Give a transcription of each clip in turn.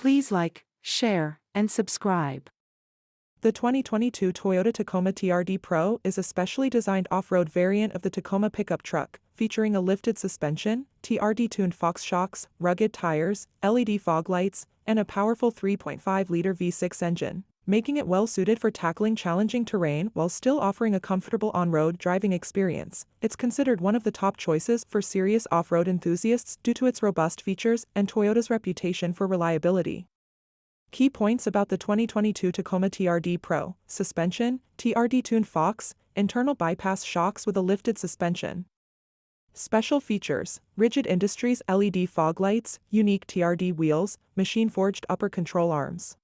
Please like, share, and subscribe. The 2022 Toyota Tacoma TRD Pro is a specially designed off-road variant of the Tacoma pickup truck, featuring a lifted suspension, TRD-tuned Fox shocks, rugged tires, LED fog lights, and a powerful 3.5-liter V6 engine, making it well-suited for tackling challenging terrain while still offering a comfortable on-road driving experience. It's considered one of the top choices for serious off-road enthusiasts due to its robust features and Toyota's reputation for reliability. Key points about the 2022 Tacoma TRD Pro: suspension, TRD-tuned Fox, internal bypass shocks with a lifted suspension. Special features: Rigid Industries LED fog lights, unique TRD wheels, machine-forged upper control arms.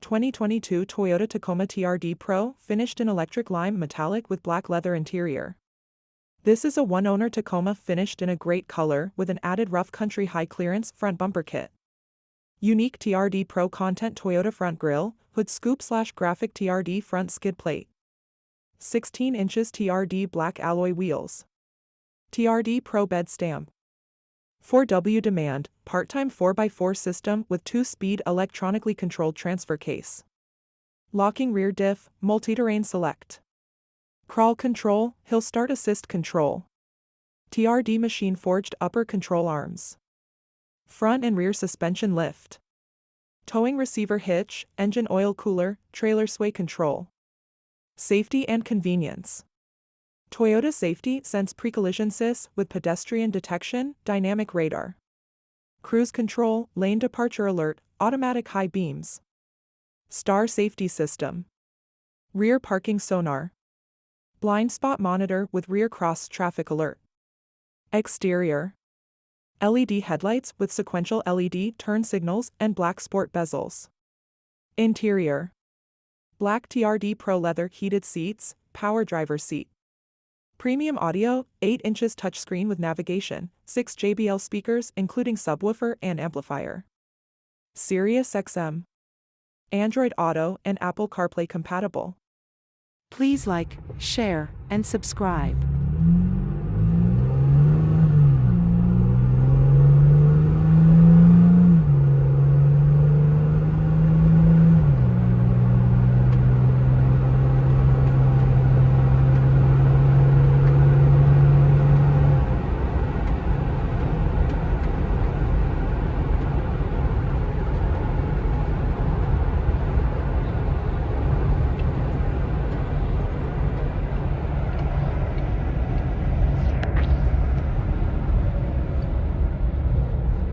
2022 Toyota Tacoma TRD Pro, finished in electric lime metallic with black leather interior. This is a one-owner Tacoma finished in a great color with an added rough country high-clearance front bumper kit. Unique TRD Pro content: Toyota front grille, hood scoop/graphic TRD front skid plate. 16 inches TRD black alloy wheels. TRD Pro Bed Stamp. 4W demand, part-time 4x4 system with 2-speed electronically controlled transfer case. Locking rear diff, multi-terrain select. Crawl control, hill start assist control. TRD machine-forged upper control arms. Front and rear suspension lift. Towing receiver hitch, engine oil cooler, trailer sway control. Safety and convenience. Toyota Safety Sense pre-collision assist with pedestrian detection, dynamic radar. Cruise control, lane departure alert, automatic high beams. Star safety system. Rear parking sonar. Blind spot monitor with rear cross traffic alert. Exterior. LED headlights with sequential LED turn signals and black sport bezels. Interior. Black TRD Pro leather heated seats, power driver seat. Premium audio, 8 inches touchscreen with navigation, 6 JBL speakers including subwoofer and amplifier. Sirius XM. Android Auto and Apple CarPlay compatible. Please like, share, and subscribe.